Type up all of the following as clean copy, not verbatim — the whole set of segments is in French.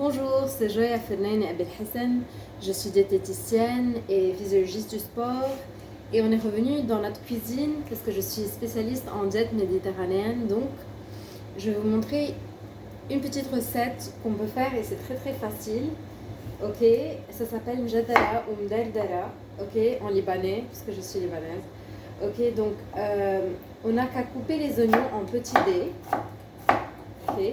Bonjour, c'est Joya Fennaine Abel Hassan. Je suis diététicienne et physiologiste du sport. Et on est revenu dans notre cuisine parce que je suis spécialiste en diète méditerranéenne. Donc, je vais vous montrer une petite recette qu'on peut faire et c'est très très facile. Ok, ça s'appelle mjadara ou mdardara, ok, en libanais, parce que je suis libanaise. Ok, donc on n'a qu'à couper les oignons en petits dés. Ok.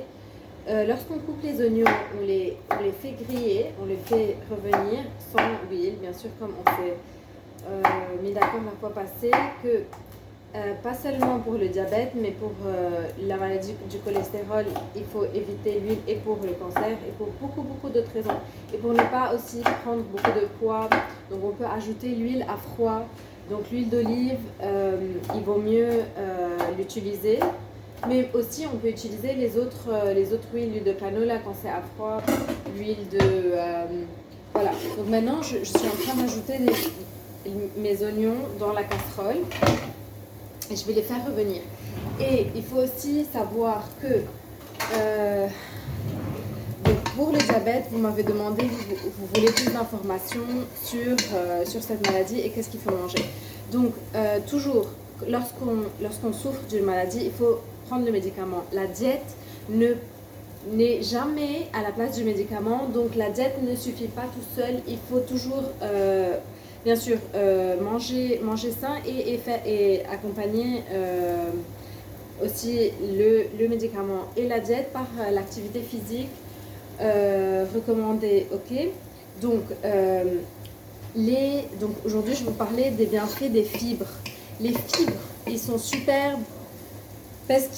Lorsqu'on coupe les oignons, on les fait griller, on les fait revenir sans huile, bien sûr, comme on s'est mis d'accord la fois passée, que pas seulement pour le diabète, mais pour la maladie du cholestérol, il faut éviter l'huile et pour le cancer et pour beaucoup d'autres raisons. Et pour ne pas aussi prendre beaucoup de poids, donc on peut ajouter l'huile à froid. Donc l'huile d'olive, il vaut mieux l'utiliser. Mais aussi, on peut utiliser les autres huiles, l'huile de canola quand c'est à froid, l'huile de... voilà. Donc maintenant, je suis en train d'ajouter mes oignons dans la casserole et je vais les faire revenir. Et il faut aussi savoir que donc pour le diabète, vous m'avez demandé, vous voulez plus d'informations sur cette maladie et qu'est-ce qu'il faut manger. Donc, toujours, lorsqu'on souffre d'une maladie, il faut prendre le médicament. La diète n'est jamais à la place du médicament, donc la diète ne suffit pas tout seul. Il faut toujours, bien sûr, manger sain et accompagner aussi le médicament et la diète par l'activité physique recommandée. Ok, donc donc aujourd'hui je vais vous parler des bienfaits des fibres. Les fibres, ils sont superbes parce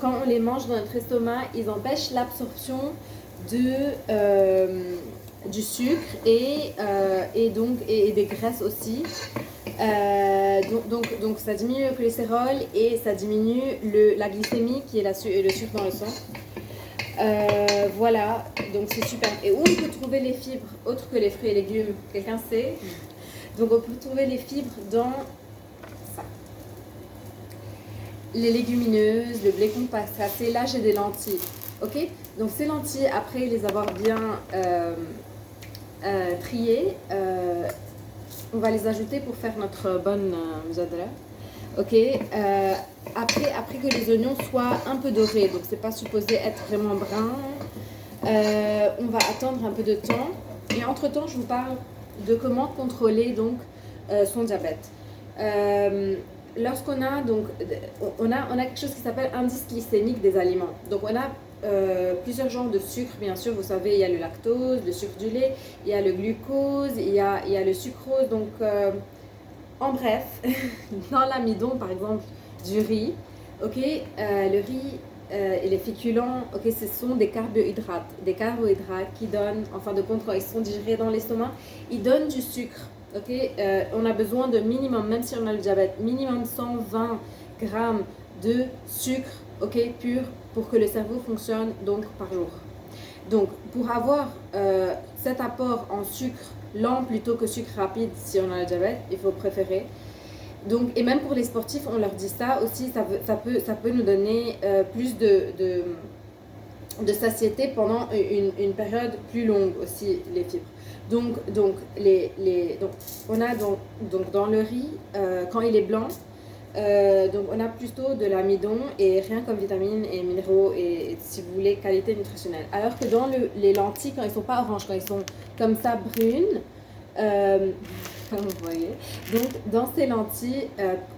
quand on les mange dans notre estomac, ils empêchent l'absorption du sucre et des graisses aussi. Donc ça diminue le cholestérol et ça diminue la glycémie qui est le sucre dans le sang. Voilà, donc c'est super. Et où on peut trouver les fibres autres que les fruits et légumes? Quelqu'un sait? Donc on peut trouver les fibres dans ça. Les légumineuses, le blé concassé. Là j'ai des lentilles. Ok, donc ces lentilles, après les avoir bien triées, on va les ajouter pour faire notre bonne mjadra. Ok, après que les oignons soient un peu dorés, donc c'est pas supposé être vraiment brun, on va attendre un peu de temps. Et entre temps, je vous parle de comment contrôler donc son diabète. Lorsqu'on a donc on a quelque chose qui s'appelle indice glycémique des aliments. Donc on a plusieurs genres de sucre, bien sûr. Vous savez, il y a le lactose, le sucre du lait, il y a le glucose, il y a le sucrose. Donc en bref, dans l'amidon, par exemple, du riz, ok, le riz et les féculents, ok, ce sont des carbohydrates qui donnent, en fin de compte, quand ils sont digérés dans l'estomac, ils donnent du sucre, ok. On a besoin de minimum, même si on a le diabète, minimum 120 grammes de sucre, ok, pur, pour que le cerveau fonctionne donc par jour. Donc, pour avoir cet apport en sucre lent plutôt que sucre rapide, si on a le diabète, il faut préférer. Donc, et même pour les sportifs, on leur dit ça aussi, ça peut nous donner plus de satiété pendant une période plus longue aussi, les fibres. Donc on a donc dans le riz, quand il est blanc, donc on a plutôt de l'amidon et rien comme vitamines et minéraux et si vous voulez qualité nutritionnelle. Alors que dans les lentilles, quand ils sont pas oranges, quand ils sont comme ça brunes, comme vous voyez, donc dans ces lentilles,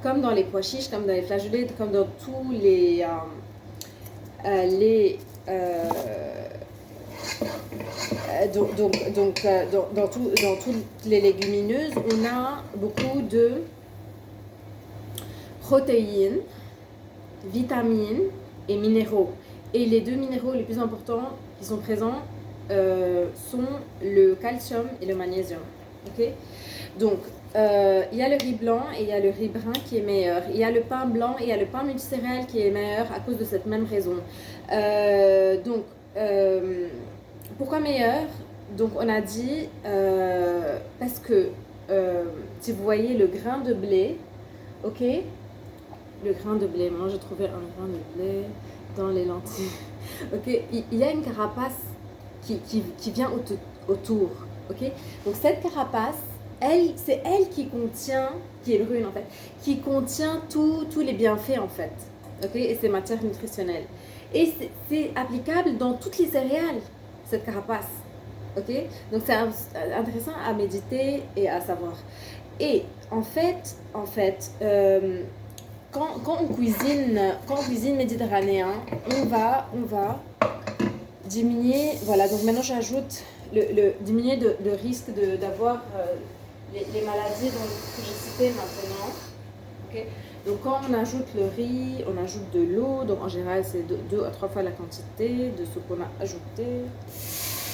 comme dans les pois chiches, comme dans les flageolets, comme dans tous dans toutes les légumineuses, on a beaucoup de protéines, vitamines et minéraux. Et les deux minéraux les plus importants qui sont présents sont le calcium et le magnésium. Ok, donc il y a le riz blanc et il y a le riz brun qui est meilleur. Il y a le pain blanc et il y a le pain multicéréal qui est meilleur à cause de cette même raison. Pourquoi meilleur? Donc on a dit parce que si vous voyez le grain de blé, ok, le grain de blé, moi j'ai trouvé un grain de blé dans les lentilles. Ok, il y a une carapace qui vient autour. Okay? Donc cette carapace, c'est elle qui contient, qui est brune en fait, qui contient tous les bienfaits en fait, okay? Et ces matières nutritionnelles. Et c'est applicable dans toutes les céréales, cette carapace. Okay? Donc c'est intéressant à méditer et à savoir. Et en fait quand on cuisine méditerranéen, on va diminuer, voilà, donc maintenant j'ajoute diminuer le risque d'avoir les maladies que j'ai citées maintenant. Okay? Donc quand on ajoute le riz, on ajoute de l'eau, donc en général c'est 2 à 3 fois la quantité de ce qu'on a ajouté.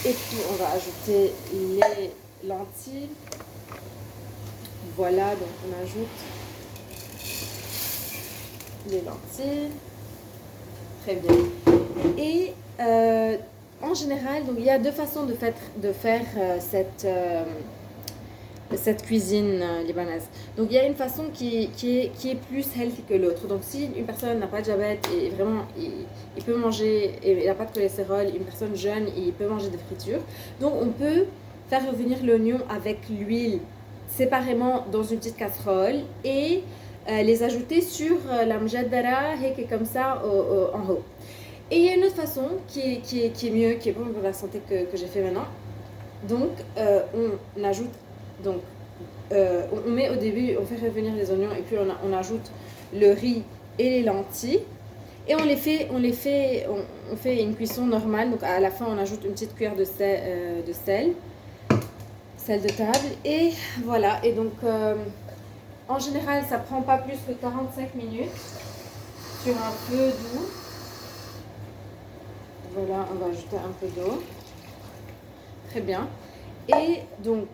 Et puis on va ajouter les lentilles. Voilà, donc on ajoute les lentilles. Très bien. Et en général, donc, il y a 2 façons de faire cette cuisine libanaise. Donc il y a une façon qui est plus healthy que l'autre. Donc si une personne n'a pas de diabète et vraiment il peut manger, et il n'a pas de cholestérol, une personne jeune, il peut manger des fritures. Donc on peut faire revenir l'oignon avec l'huile séparément dans une petite casserole et les ajouter sur la mjaddara, comme ça en haut. Et il y a une autre façon qui est mieux, qui est bon pour la santé que j'ai fait maintenant. Donc on ajoute, donc on met au début, on fait revenir les oignons et puis on ajoute le riz et les lentilles et on fait une cuisson normale. Donc à la fin on ajoute une petite cuillère de sel de table et voilà. Et donc en général ça prend pas plus que 45 minutes sur un feu doux. Voilà, on va ajouter un peu d'eau. Très bien. Et donc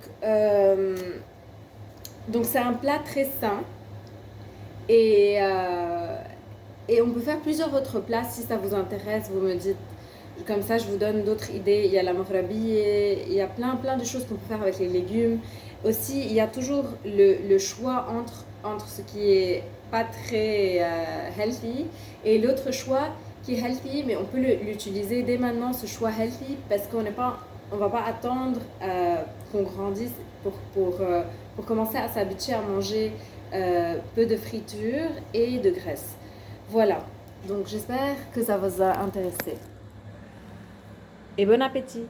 c'est un plat très sain et on peut faire plusieurs autres plats si ça vous intéresse. Vous me dites, comme ça je vous donne d'autres idées. Il y a la mahrabi, il y a plein de choses qu'on peut faire avec les légumes. Aussi, il y a toujours le choix entre ce qui est pas très healthy et l'autre choix qui est healthy, mais on peut l'utiliser dès maintenant, ce choix healthy, parce qu'on va pas attendre qu'on grandisse pour commencer à s'habituer à manger peu de friture et de graisse. Voilà, donc j'espère que ça vous a intéressé. Et bon appétit!